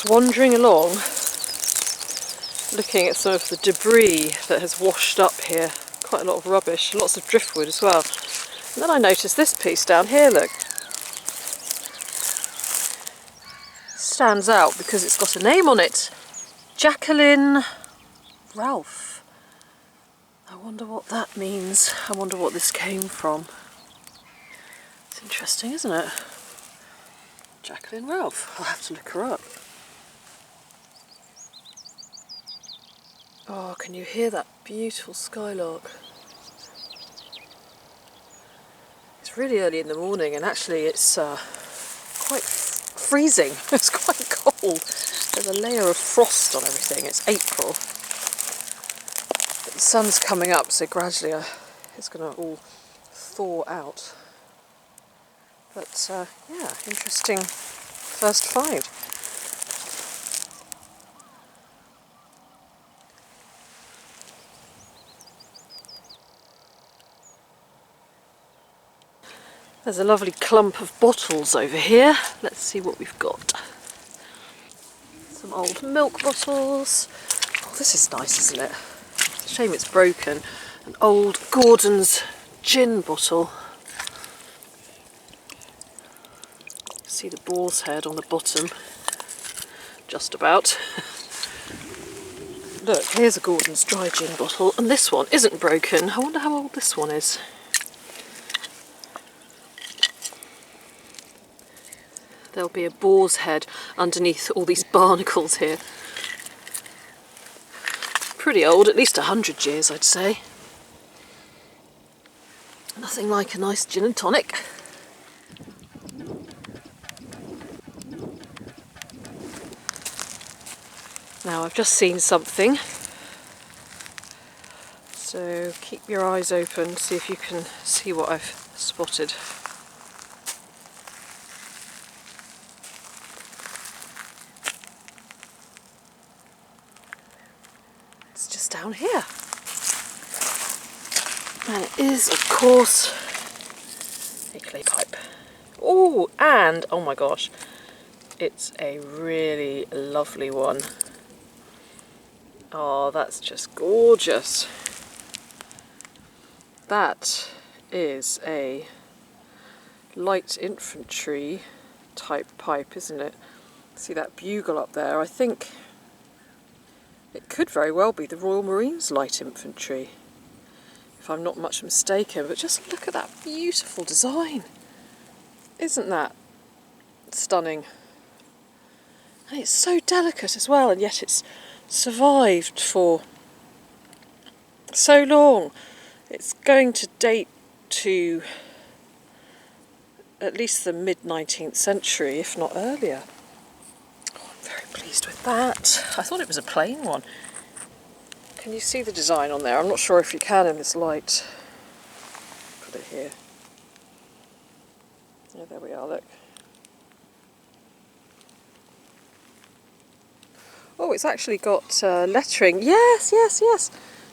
just wandering along, looking at some of the debris that has washed up here. Quite a lot of rubbish, lots of driftwood as well. And then I noticed this piece down here, look. Stands out because it's got a name on it. Jacqueline Ralph. I wonder what that means. I wonder what this came from. It's interesting, isn't it? Jacqueline Ralph. I'll have to look her up. Oh, can you hear that beautiful skylark? It's really early in the morning, and actually it's quite freezing. It's quite cold. There's a layer of frost on everything. It's April. But the sun's coming up, so gradually it's going to all thaw out. But yeah, interesting first find. There's a lovely clump of bottles over here. Let's see what we've got. Some old milk bottles. Oh, this is nice, isn't it? It's a shame it's broken. An old Gordon's gin bottle. See the boar's head on the bottom. Just about. Look, here's a Gordon's dry gin bottle, and this one isn't broken. I wonder how old this one is. There'll be a boar's head underneath all these barnacles here. Pretty old, at least 100 years, I'd say. Nothing like a nice gin and tonic. Now, I've just seen something. So keep your eyes open, see if you can see what I've spotted. Down here, and it is of course a clay pipe. Oh, and oh my gosh, it's a really lovely one. Oh, that's just gorgeous. That is a light infantry type pipe, isn't it? See that bugle up there? I think it could very well be the Royal Marines Light Infantry, if I'm not much mistaken. But just look at that beautiful design. Isn't that stunning? And it's so delicate as well, and yet it's survived for so long. It's going to date to at least the mid-19th century, if not earlier. Very pleased with that. I thought it was a plain one. Can you see the design on there? I'm not sure if you can in this light. Put it here. Yeah, there we are, look. Oh, it's actually got lettering. Yes.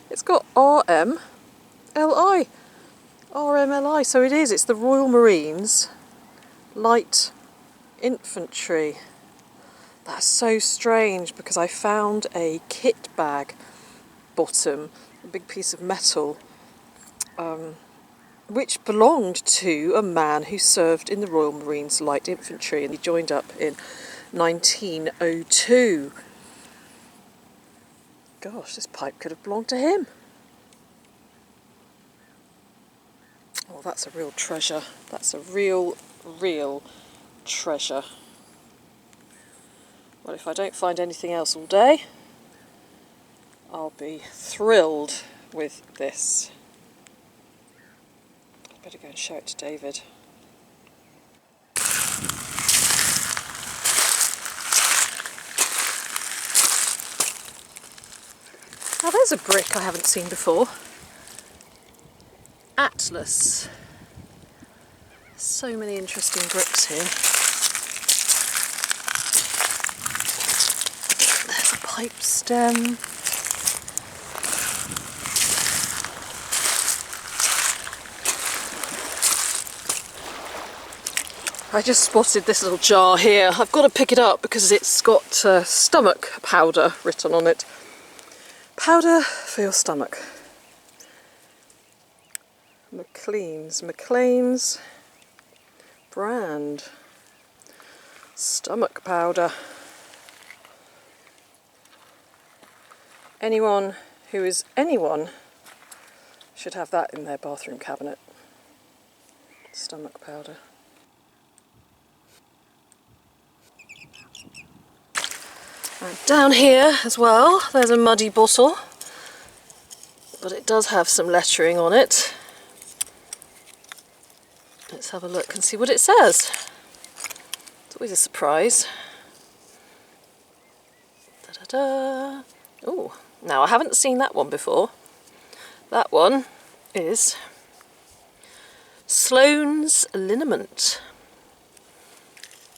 It's got RMLI. RMLI, so it is. It's the Royal Marines Light Infantry. That's so strange, because I found a kit bag bottom, a big piece of metal, which belonged to a man who served in the Royal Marines Light Infantry, and he joined up in 1902. Gosh, this pipe could have belonged to him. Oh, that's a real treasure. That's a real treasure. Well, if I don't find anything else all day, I'll be thrilled with this. I better go and show it to David. Now there's a brick I haven't seen before. Atlas. So many interesting bricks here. There's a pipe stem. I just spotted this little jar here. I've got to pick it up because it's got stomach powder written on it. Powder for your stomach. Mclean's brand. Stomach powder. Anyone who is anyone should have that in their bathroom cabinet. Stomach powder. And down here as well, there's a muddy bottle, but it does have some lettering on it. Let's have a look and see what it says. It's always a surprise. Da-da-da. Oh, now I haven't seen that one before. That one is Sloane's liniment.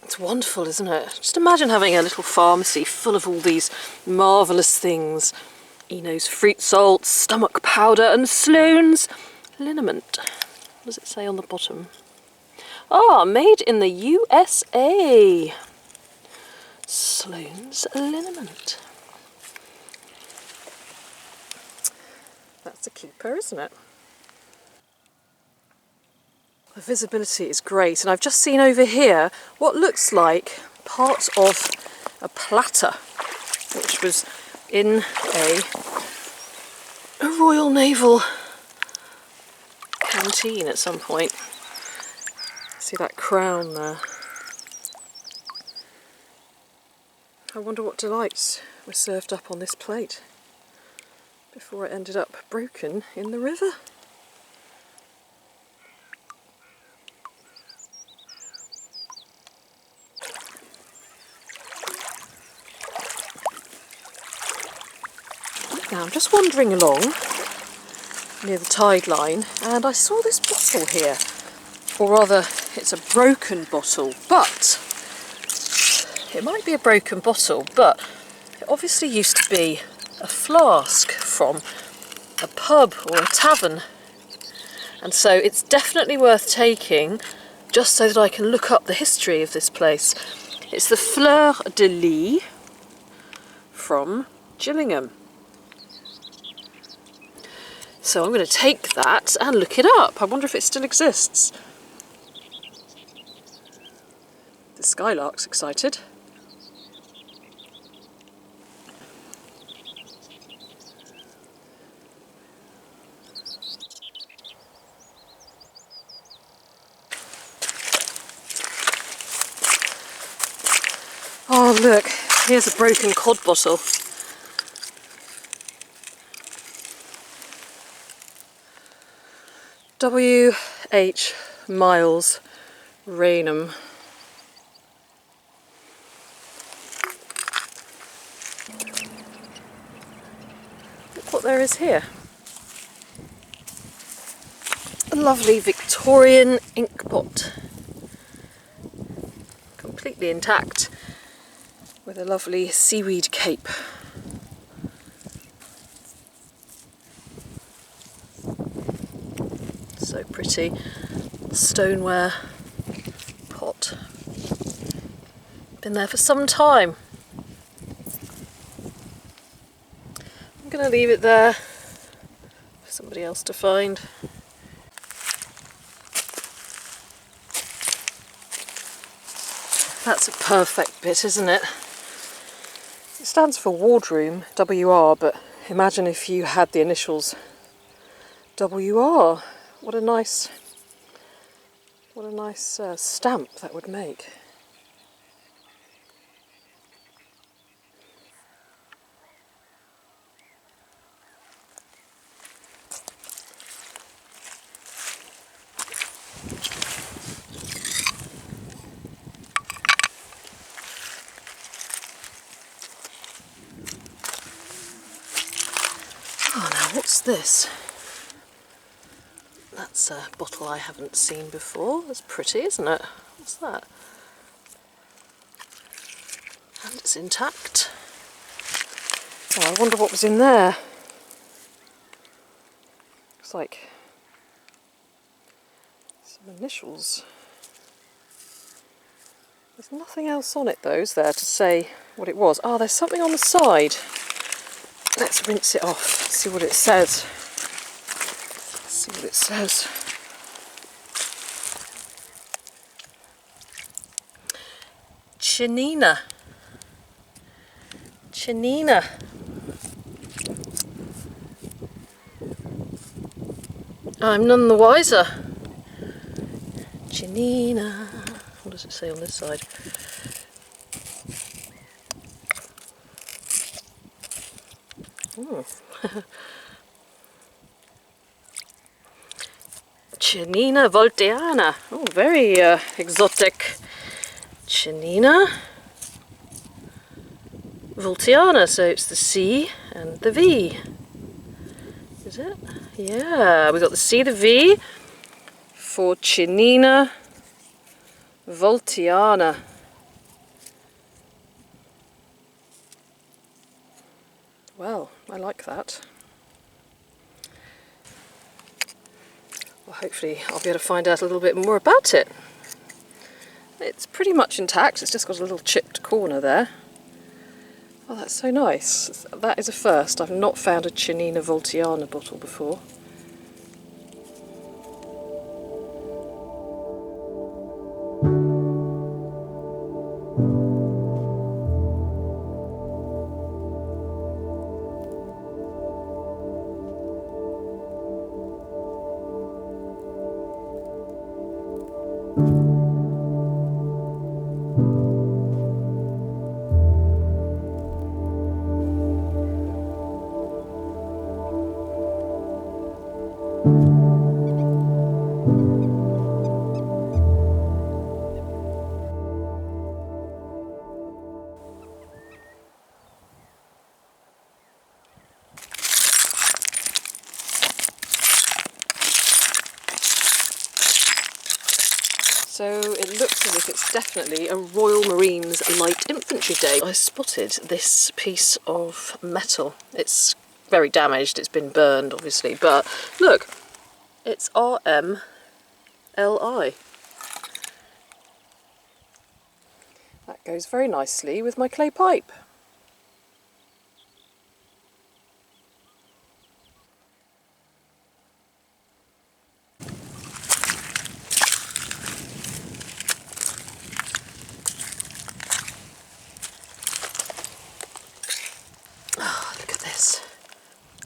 It's wonderful, isn't it? Just imagine having a little pharmacy full of all these marvellous things. Eno's fruit salts, stomach powder, and Sloane's liniment. What does it say on the bottom? Ah, made in the USA. Sloane's liniment. That's a keeper, isn't it? The visibility is great, and I've just seen over here what looks like part of a platter, which was in a Royal Naval canteen at some point. See that crown there? I wonder what delights were served up on this plate before it ended up broken in the river. Now I'm just wandering along near the tide line and I saw this bottle here, or rather it's a broken bottle, but it might be a broken bottle, but it obviously used to be a flask from a pub or a tavern, and so it's definitely worth taking just so that I can look up the history of this place. It's the Fleur de Lis from Gillingham. So I'm going to take that and look it up. I wonder if it still exists. The skylark's excited. Oh look, here's a broken cod bottle. W.H. Miles Raynham. Look what there is here. A lovely Victorian ink pot. Completely intact, with a lovely seaweed cape. So pretty. Stoneware pot. Been there for some time. I'm going to leave it there for somebody else to find. That's a perfect bit, isn't it? It stands for wardroom, WR, but imagine if you had the initials WR. What a nice stamp that would make. Oh, now what's this? That's a bottle I haven't seen before. That's pretty, isn't it? What's that? And it's intact. Oh, I wonder what was in there. Looks like some initials. There's nothing else on it though, is there, to say what it was? Oh, there's something on the side. Let's rinse it off, see what it says. See what it says. Chinina. Chinina. I'm none the wiser. Chinina. What does it say on this side? Chinina voltiana. Oh, very exotic. Chinina voltiana. So it's the C and the V. Is it? Yeah, we got the C, the V for Chinina voltiana. Well, I like that. Well, hopefully I'll be able to find out a little bit more about it. It's pretty much intact, it's just got a little chipped corner there. Oh, that's so nice. That is a first. I've not found a Chinina voltiana bottle before. So it looks as if it's definitely a Royal Marines Light Infantry Day. I spotted this piece of metal. It's very damaged, it's been burned obviously, but look, it's RMLI. That goes very nicely with my clay pipe.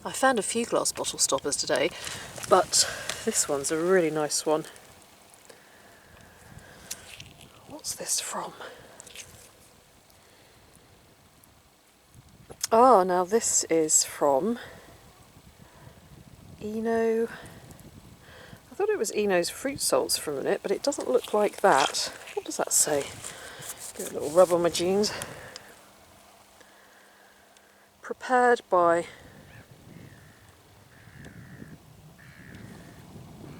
I found a few glass bottle stoppers today, but this one's a really nice one. What's this from? Ah, now this is from Eno. I thought it was Eno's fruit salts for a minute, but it doesn't look like that. What does that say? Give it a little rub on my jeans. Prepared by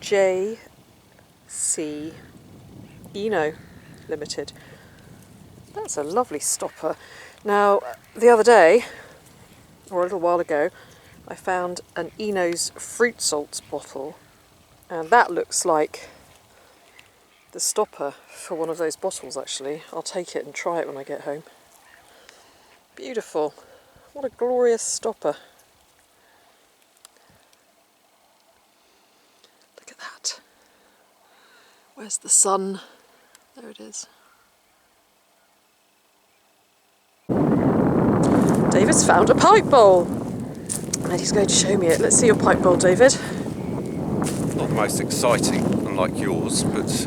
J.C. Eno Limited. That's a lovely stopper. Now, the other day, or a little while ago, I found an Eno's fruit salts bottle, and that looks like the stopper for one of those bottles actually. I'll take it and try it when I get home. Beautiful. What a glorious stopper. Look at that. Where's the sun? There it is. David's found a pipe bowl. And he's going to show me it. Let's see your pipe bowl, David. Not the most exciting, unlike yours, but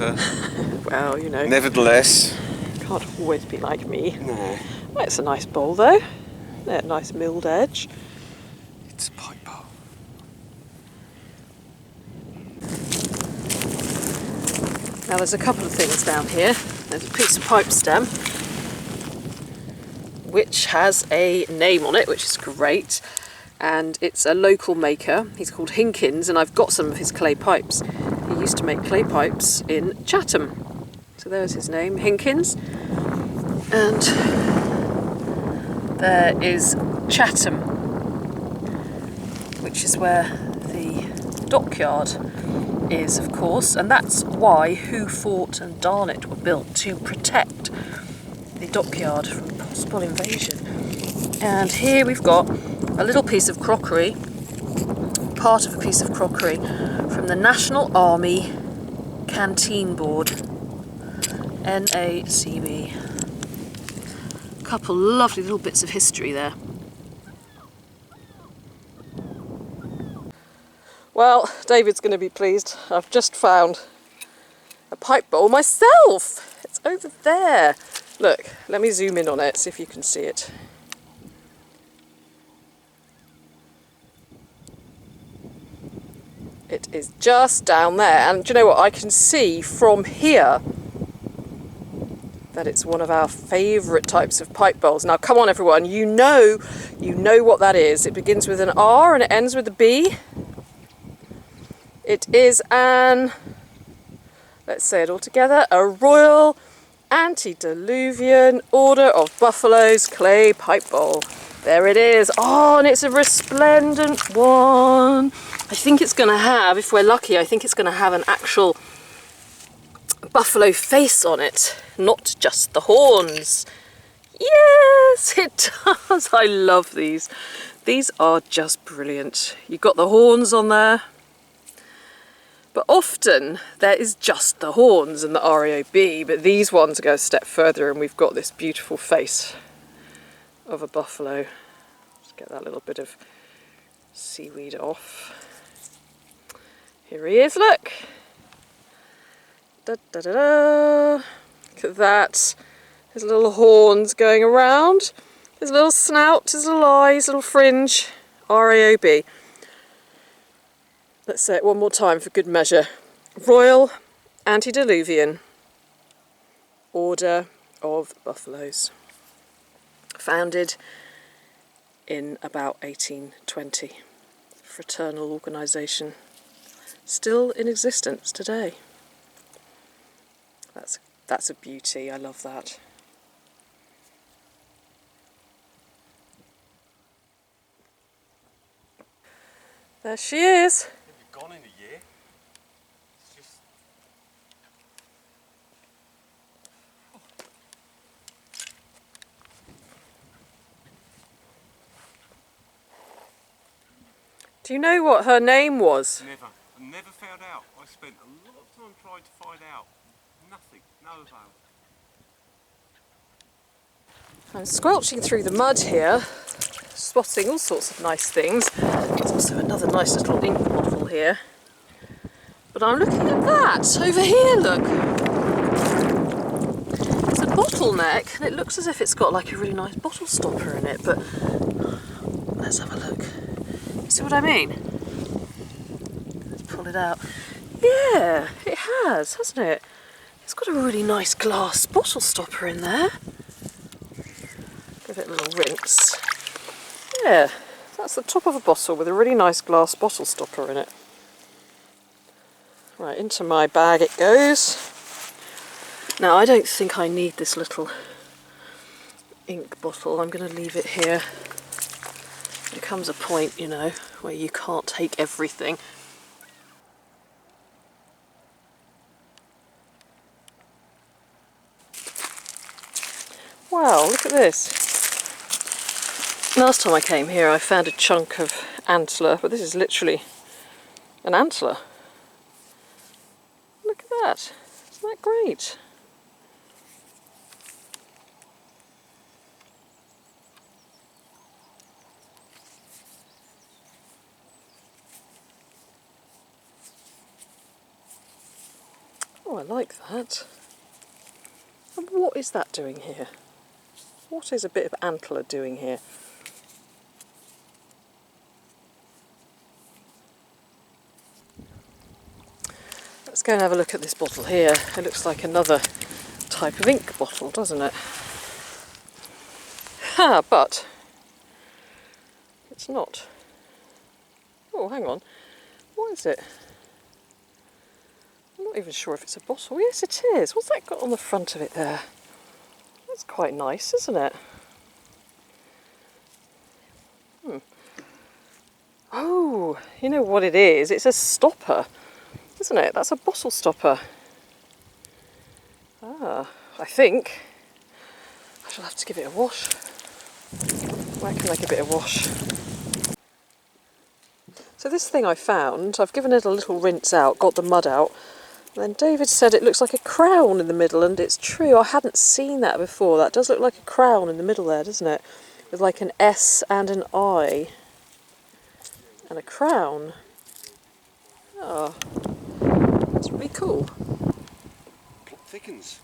well, you know. Nevertheless. Can't always be like me. No. Well, it's a nice bowl though. Yeah, nice milled edge. It's a pipe bowl. Now there's a couple of things down here. There's a piece of pipe stem which has a name on it, which is great, and it's a local maker. He's called Hinkins, and I've got some of his clay pipes. He used to make clay pipes in Chatham. So there's his name, Hinkins. And there is Chatham, which is where the dockyard is, of course, and that's why Who Fort and Darnett were built, to protect the dockyard from possible invasion. And here we've got a little piece of crockery, part of a piece of crockery from the National Army Canteen Board, NACB. A couple lovely little bits of history there. Well, David's going to be pleased. I've just found a pipe bowl myself. It's over there. Look, let me zoom in on it, see if you can see it. It is just down there, and do you know what? I can see from here that it's one of our favourite types of pipe bowls. Now come on everyone, you know what that is. It begins with an R and it ends with a B. It is an, let's say it all together, a Royal Antediluvian Order of Buffaloes clay pipe bowl. There it is. Oh, and it's a resplendent one. I think it's going to have, if we're lucky, I think it's going to have an actual buffalo face on it, not just the horns. Yes, it does. I love these. These are just brilliant. You've got the horns on there, but often there is just the horns and the RAOB, but these ones go a step further and we've got this beautiful face of a buffalo. Let's get that little bit of seaweed off. Here he is, look! Da, da, da, da. Look at that. His little horns going around. His little snout, his little eyes, little fringe. RAOB. Let's say it one more time for good measure. Royal Antediluvian Order of Buffaloes. Founded in about 1820. Fraternal organisation. Still in existence today. That's a beauty. I love that. There she is. Have you gone in a year? It's just... Do you know what her name was? Never. I never found out. I spent a lot of time trying to find out. Nothing. No avail. I'm squelching through the mud here, spotting all sorts of nice things. There's also another nice little ink bottle here. But I'm looking at that over here, look. It's a bottleneck and it looks as if it's got like a really nice bottle stopper in it, but let's have a look. You see what I mean? Let's pull it out. Yeah, it has, hasn't it? It's got a really nice glass bottle stopper in there. Give it a little rinse. Yeah, that's the top of a bottle with a really nice glass bottle stopper in it. Right, into my bag it goes. Now I don't think I need this little ink bottle. I'm going to leave it here. There comes a point, you know, where you can't take everything. Wow, look at this. Last time I came here I found a chunk of antler, but this is literally an antler. Look at that. Isn't that great? Oh, I like that. And what is that doing here? What is a bit of antler doing here? Let's go and have a look at this bottle here. It looks like another type of ink bottle, doesn't it? Ha, but it's not. Oh, hang on. What is it? I'm not even sure if it's a bottle. Yes, it is. What's that got on the front of it there? That's quite nice, isn't it? Oh, you know what it is? It's a stopper, isn't it? That's a bottle stopper. Ah, I think. Shall have to give it a wash. Where can I give it a wash? So this thing I found, I've given it a little rinse out, got the mud out, and then David said it looks like a crown in the middle, and it's true, I hadn't seen that before. That does look like a crown in the middle there, doesn't it? With like an S and an I. And a crown. Oh, that's really cool. Plot thickens.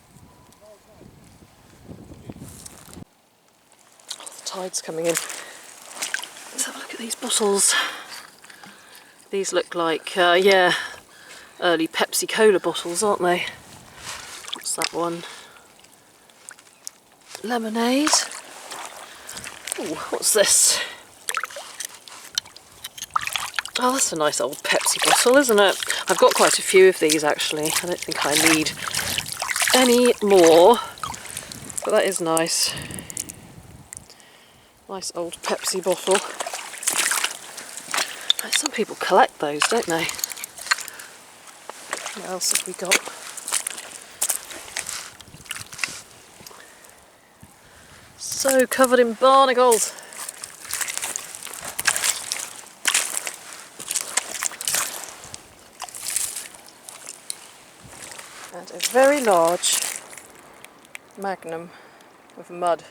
Oh, the tide's coming in. Let's have a look at these bottles. These look like, yeah, early Pepsi Cola bottles, aren't they? What's that one? Lemonade. Ooh, what's this? Oh, that's a nice old Pepsi bottle, isn't it? I've got quite a few of these actually. I don't think I need any more, but that is nice. Nice old Pepsi bottle. Some people collect those, don't they? What else have we got? So covered in barnacles. And a very large magnum of mud.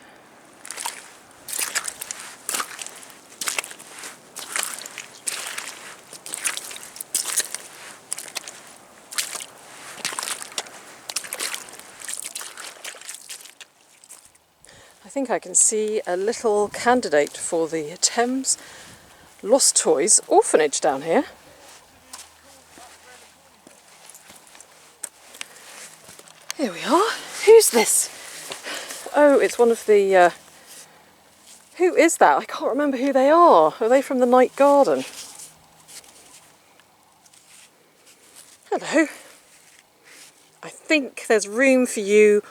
I think I can see a little candidate for the Thames Lost Toys orphanage down here. Here we are. Who's this? Oh, it's one of the... who is that? I can't remember who they are. Are they from the Night Garden? Hello. I think there's room for you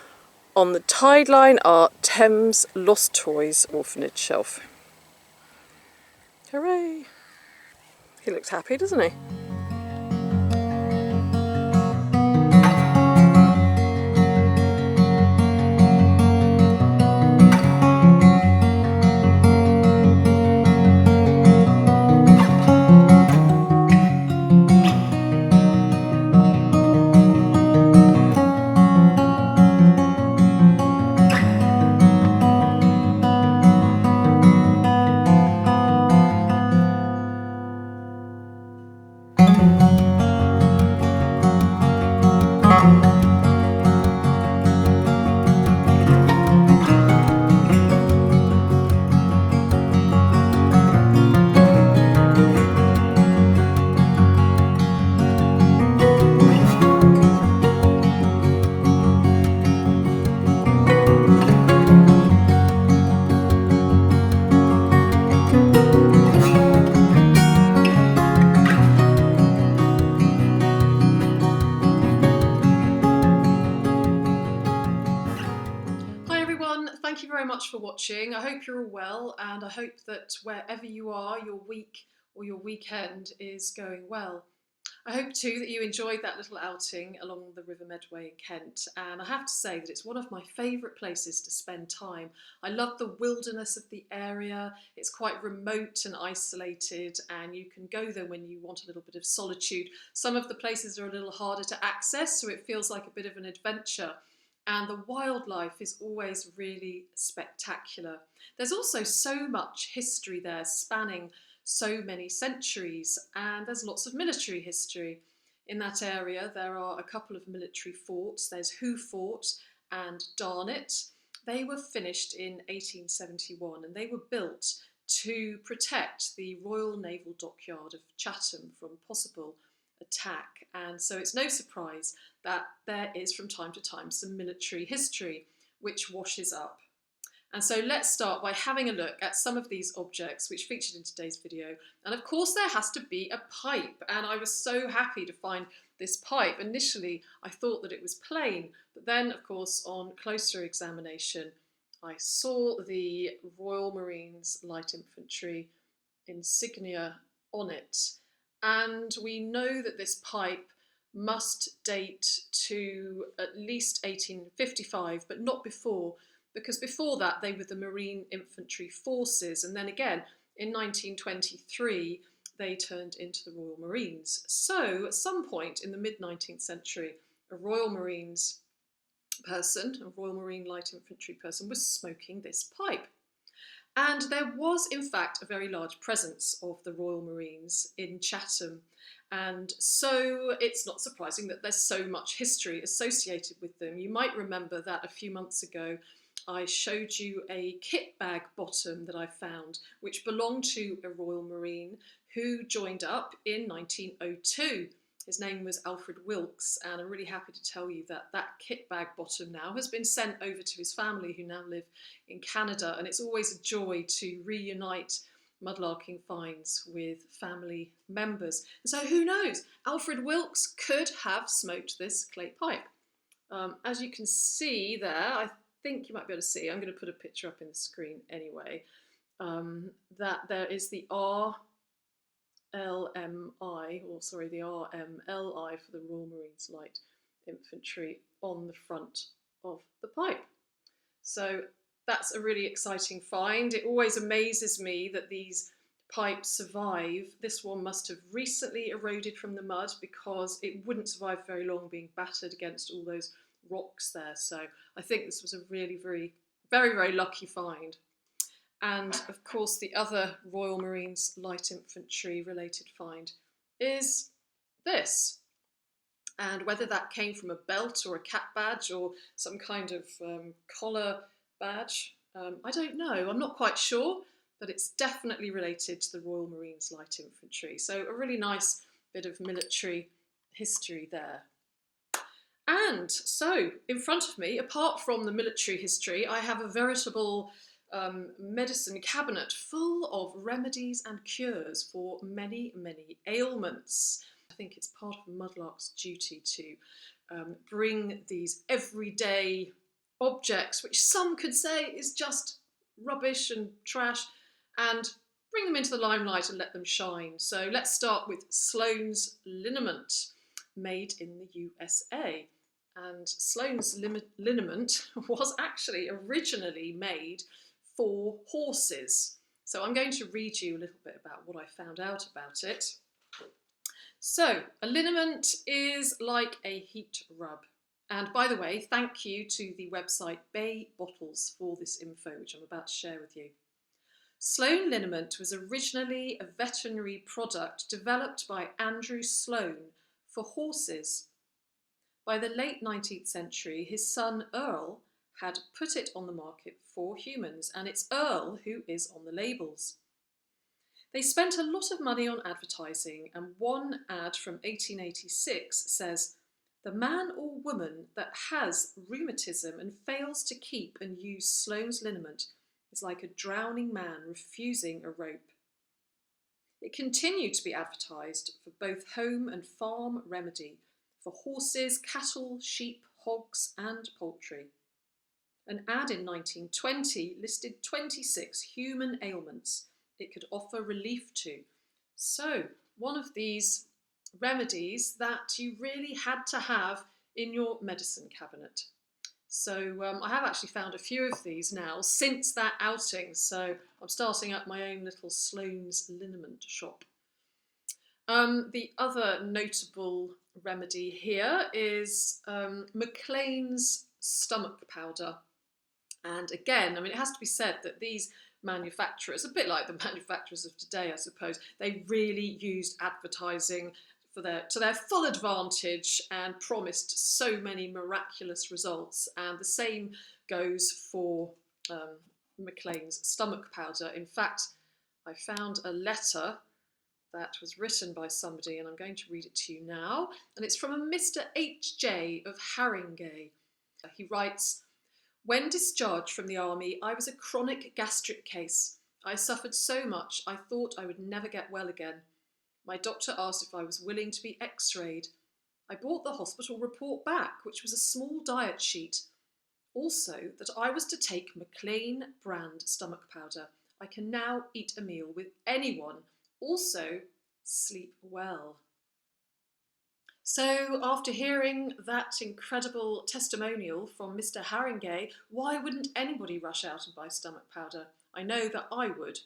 on the Tideline Art Thames Lost Toys orphanage shelf. Hooray! He looks happy, doesn't he? Thank you very much for watching. I hope you're all well, and I hope that wherever you are, your week or your weekend is going well. I hope too that you enjoyed that little outing along the River Medway in Kent, and I have to say that it's one of my favourite places to spend time. I love the wilderness of the area. It's quite remote and isolated, and you can go there when you want a little bit of solitude. Some of the places are a little harder to access, so it feels like a bit of an adventure. And the wildlife is always really spectacular. There's also so much history there, spanning so many centuries, and there's lots of military history. In that area there are a couple of military forts. There's Who Fort and Darnet. They were finished in 1871 and they were built to protect the Royal Naval Dockyard of Chatham from possible attack, and so it's no surprise that there is from time to time some military history which washes up. And so let's start by having a look at some of these objects which featured in today's video. And of course there has to be a pipe, and I was so happy to find this pipe. Initially I thought that it was plain, but then of course on closer examination I saw the Royal Marines Light Infantry insignia on it. And we know that this pipe must date to at least 1855, but not before, because before that they were the Marine Infantry Forces, and then again in 1923 they turned into the Royal Marines. So at some point in the mid-19th century, a Royal Marines person, a Royal Marine Light Infantry person, was smoking this pipe. And there was, in fact, a very large presence of the Royal Marines in Chatham. And so it's not surprising that there's so much history associated with them. You might remember that a few months ago I showed you a kit bag bottom that I found, which belonged to a Royal Marine who joined up in 1902. His name was Alfred Wilkes, and I'm really happy to tell you that that kit bag bottom now has been sent over to his family, who now live in Canada, and it's always a joy to reunite mudlarking finds with family members. And so who knows, Alfred Wilkes could have smoked this clay pipe. As you can see there, I think you might be able to see, I'm going to put a picture up in the screen anyway, that there is the RLMI, or sorry, the RMLI for the Royal Marines Light Infantry on the front of the pipe. So that's a really exciting find. It always amazes me that these pipes survive. This one must have recently eroded from the mud, because it wouldn't survive very long being battered against all those rocks there. So I think this was a really, very, very lucky find. And of course the other Royal Marines Light Infantry related find is this. And whether that came from a belt or a cap badge or some kind of collar badge, I don't know. I'm not quite sure, but it's definitely related to the Royal Marines Light Infantry. So a really nice bit of military history there. And so in front of me, apart from the military history, I have a veritable medicine cabinet full of remedies and cures for many, many ailments. I think it's part of a mudlark's duty to bring these everyday objects, which some could say is just rubbish and trash, and bring them into the limelight and let them shine. So let's start with Sloane's liniment, made in the USA. And Sloane's liniment was actually originally made for horses. So I'm going to read you a little bit about what I found out about it. So a liniment is like a heat rub. And by the way, thank you to the website Bay Bottles for this info, which I'm about to share with you. Sloane liniment was originally a veterinary product developed by Andrew Sloane for horses. By the late 19th century, his son Earl had put it on the market for humans, and it's Earl who is on the labels. They spent a lot of money on advertising, and one ad from 1886 says, "The man or woman that has rheumatism and fails to keep and use Sloane's liniment is like a drowning man refusing a rope." It continued to be advertised for both home and farm remedy, for horses, cattle, sheep, hogs and poultry. An ad in 1920 listed 26 human ailments it could offer relief to. So, one of these remedies that you really had to have in your medicine cabinet. So I have actually found a few of these now since that outing, so I'm starting up my own little Sloane's liniment shop. The other notable remedy here is Mclean's stomach powder. And again, I mean, it has to be said that these manufacturers, a bit like the manufacturers of today, I suppose, they really used advertising to their full advantage and promised so many miraculous results. And the same goes for Mclean's stomach powder. In fact, I found a letter that was written by somebody, and I'm going to read it to you now. And it's from a Mr. H.J. of Haringey. He writes, "When discharged from the army, I was a chronic gastric case. I suffered so much I thought I would never get well again. My doctor asked if I was willing to be x-rayed. I brought the hospital report back, which was a small diet sheet. Also, that I was to take Mclean brand stomach powder. I can now eat a meal with anyone. Also, sleep well." So, after hearing that incredible testimonial from Mr. Haringey, why wouldn't anybody rush out and buy stomach powder? I know that I would.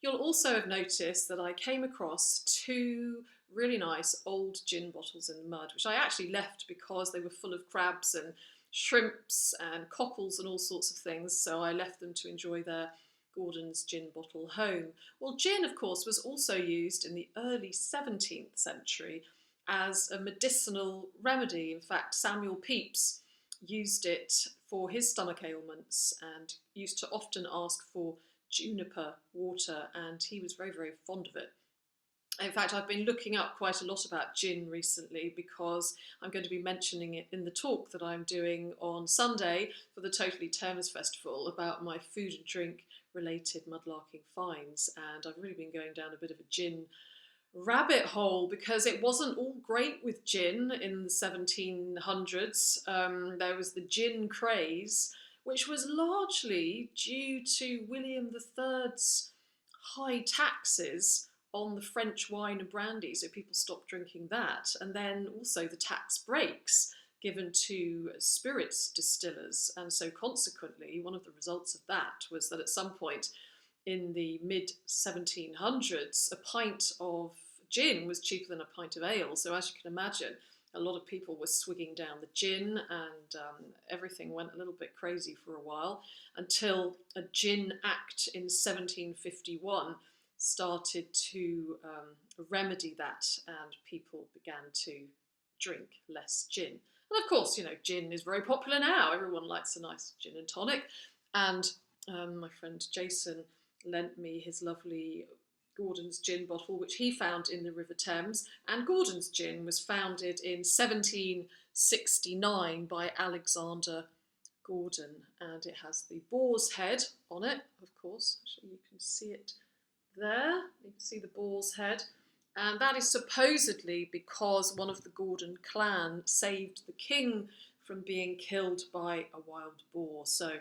You'll also have noticed that I came across two really nice old gin bottles in the mud, which I actually left because they were full of crabs and shrimps and cockles and all sorts of things, so I left them to enjoy their Gordon's gin bottle home. Well, gin, of course, was also used in the early 17th century as a medicinal remedy. In fact, Samuel Pepys used it for his stomach ailments and used to often ask for juniper water, and he was very, very fond of it. In fact, I've been looking up quite a lot about gin recently because I'm going to be mentioning it in the talk that I'm doing on Sunday for the Totally Thames Festival about my food and drink related mudlarking finds, and I've really been going down a bit of a gin rabbit hole because it wasn't all great with gin in the 1700s. There was the gin craze, which was largely due to William III's high taxes on the French wine and brandy, so people stopped drinking that, and then also the tax breaks given to spirits distillers, and so consequently one of the results of that was that at some point in the mid 1700s a pint of gin was cheaper than a pint of ale, so as you can imagine a lot of people were swigging down the gin, and everything went a little bit crazy for a while until a Gin Act in 1751 started to remedy that, and people began to drink less gin. And of course, you know, gin is very popular now. Everyone likes a nice gin and tonic. And my friend Jason lent me his lovely Gordon's gin bottle, which he found in the River Thames. And Gordon's gin was founded in 1769 by Alexander Gordon, and it has the boar's head on it, of course. Actually, you can see it there. You can see the boar's head. And that is supposedly because one of the Gordon clan saved the king from being killed by a wild boar. So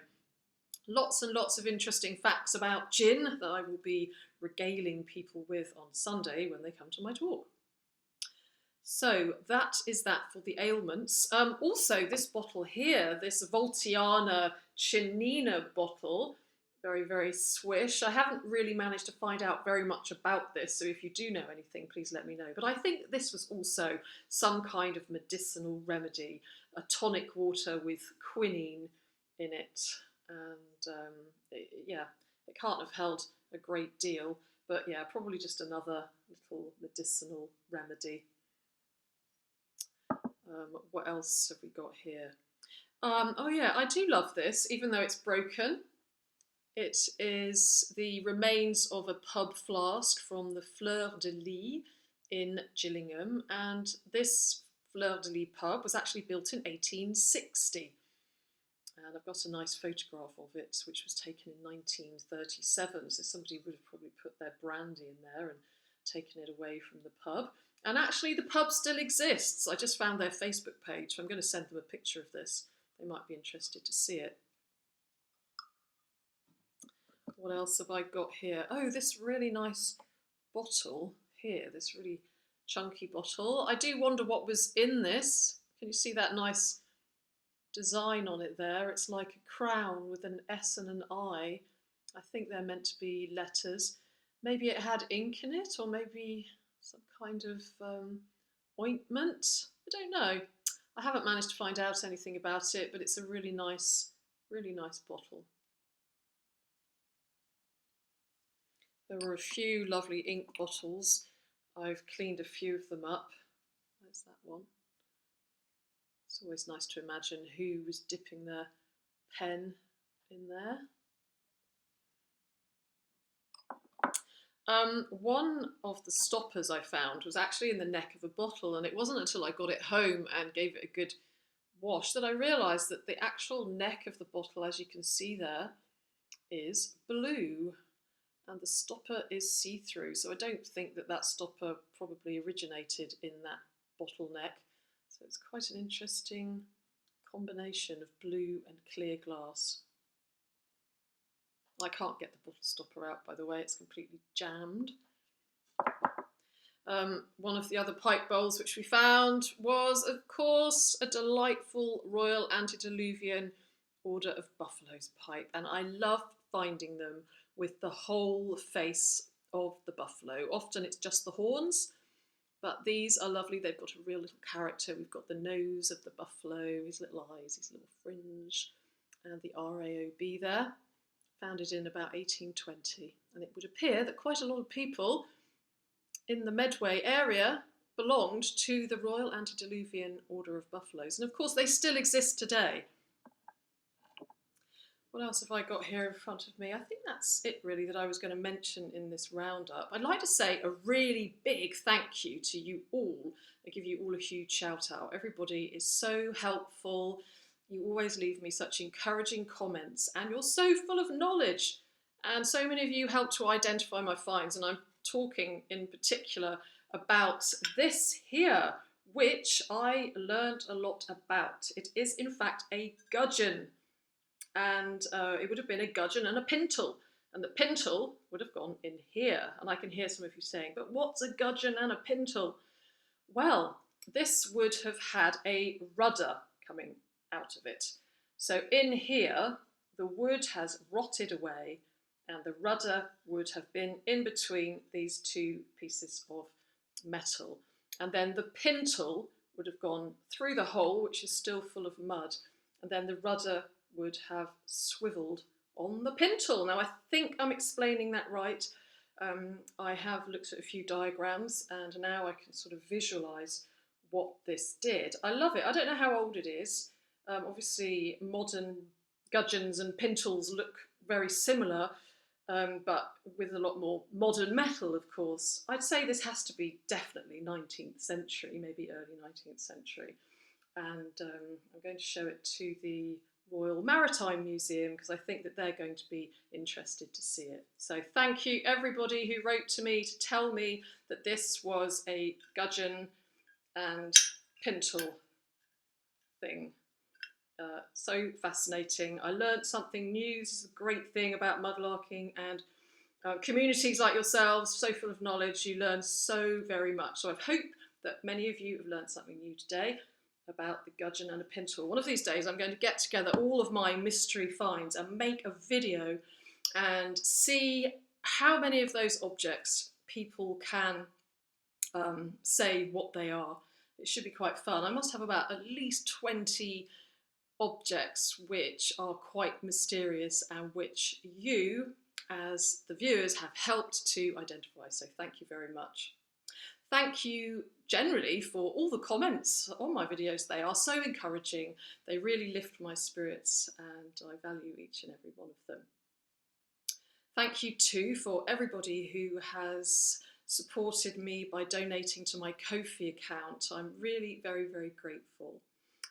lots and lots of interesting facts about gin that I will be regaling people with on Sunday when they come to my talk. So that is that for the ailments. Also, this bottle here, this Voltiana Chinina bottle, very, very swish. I haven't really managed to find out very much about this, so if you do know anything, please let me know. But I think this was also some kind of medicinal remedy, a tonic water with quinine in it. And it can't have held a great deal, but yeah, probably just another little medicinal remedy. What else have we got here? Oh yeah, I do love this, even though it's broken. It is the remains of a pub flask from the Fleur de Lis in Gillingham, and this Fleur de Lis pub was actually built in 1860. And I've got a nice photograph of it, which was taken in 1937, so somebody would have probably put their brandy in there and taken it away from the pub. And actually the pub still exists. I just found their Facebook page, so I'm going to send them a picture of this. They might be interested to see it. What else have I got here? Oh, this really nice bottle here, this really chunky bottle. I do wonder what was in this. Can you see that nice design on it there? It's like a crown with an S and an I. I think they're meant to be letters. Maybe it had ink in it, or maybe some kind of ointment. I don't know. I haven't managed to find out anything about it, but it's a really nice bottle. There were a few lovely ink bottles. I've cleaned a few of them up. There's that one. It's always nice to imagine who was dipping their pen in there. One of the stoppers I found was actually in the neck of a bottle, and it wasn't until I got it home and gave it a good wash that I realised that the actual neck of the bottle, as you can see there, is blue, and the stopper is see-through, so I don't think that that stopper probably originated in that bottle neck. So it's quite an interesting combination of blue and clear glass. I can't get the bottle stopper out, by the way, it's completely jammed. One of the other pipe bowls which we found was, of course, a delightful Royal Antediluvian Order of Buffaloes pipe, and I love finding them with the whole face of the buffalo. Often it's just the horns, but these are lovely. They've got a real little character. We've got the nose of the buffalo, his little eyes, his little fringe, and the RAOB there. Founded in about 1820, and it would appear that quite a lot of people in the Medway area belonged to the Royal Antediluvian Order of Buffaloes, and of course they still exist today. What else have I got here in front of me? I think that's it really that I was going to mention in this roundup. I'd like to say a really big thank you to you all. I give you all a huge shout out. Everybody is so helpful. You always leave me such encouraging comments, and you're so full of knowledge. And so many of you help to identify my finds, and I'm talking in particular about this here, which I learned a lot about. It is in fact a gudgeon, and it would have been a gudgeon and a pintle, and the pintle would have gone in here. And I can hear some of you saying, but what's a gudgeon and a pintle? Well, this would have had a rudder coming out of it. So in here, the wood has rotted away, and the rudder would have been in between these two pieces of metal. And then the pintle would have gone through the hole, which is still full of mud, and then the rudder would have swiveled on the pintle. Now I think I'm explaining that right. I have looked at a few diagrams, and now I can sort of visualise what this did. I love it. I don't know how old it is. Obviously modern gudgeons and pintles look very similar, but with a lot more modern metal, of course. I'd say this has to be definitely 19th century, maybe early 19th century. And I'm going to show it to the Royal Maritime Museum because I think that they're going to be interested to see it. So thank you everybody who wrote to me to tell me that this was a gudgeon and pintle thing. So fascinating. I learned something new. This is a great thing about mudlarking, and communities like yourselves, so full of knowledge, you learn so very much. So I hope that many of you have learned something new today about the gudgeon and a pintle. One of these days I'm going to get together all of my mystery finds and make a video and see how many of those objects people can say what they are. It should be quite fun. I must have about at least 20 objects which are quite mysterious and which you, as the viewers, have helped to identify. So thank you very much. Thank you generally for all the comments on my videos. They are so encouraging. They really lift my spirits, and I value each and every one of them. Thank you too for everybody who has supported me by donating to my Ko-fi account. I'm really very, very grateful.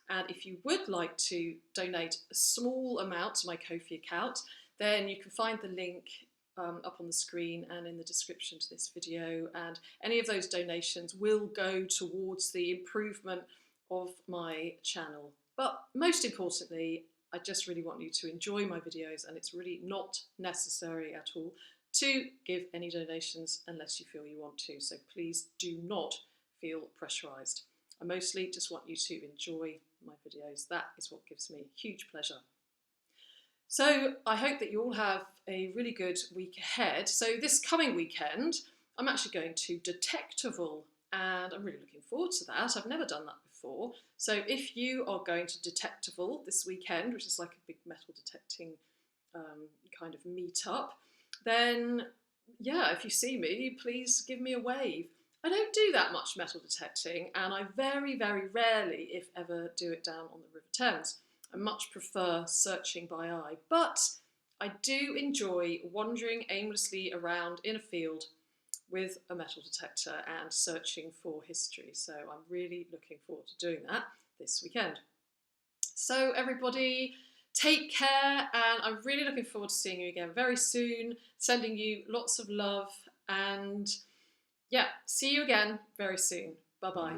And if you would like to donate a small amount to my Ko-fi account, then you can find the link up on the screen and in the description to this video, and any of those donations will go towards the improvement of my channel. But most importantly, I just really want you to enjoy my videos, and it's really not necessary at all to give any donations unless you feel you want to, so please do not feel pressurised. I mostly just want you to enjoy my videos. That is what gives me huge pleasure. So I hope that you all have a really good week ahead. So this coming weekend, I'm actually going to Detectival, and I'm really looking forward to that. I've never done that before. So if you are going to Detectival this weekend, which is like a big metal detecting kind of meet-up, then yeah, if you see me, please give me a wave. I don't do that much metal detecting, and I very, very rarely, if ever, do it down on the River Thames. I much prefer searching by eye, but I do enjoy wandering aimlessly around in a field with a metal detector and searching for history. So I'm really looking forward to doing that this weekend. So everybody, take care, and I'm really looking forward to seeing you again very soon, sending you lots of love, and yeah, see you again very soon. Bye-bye.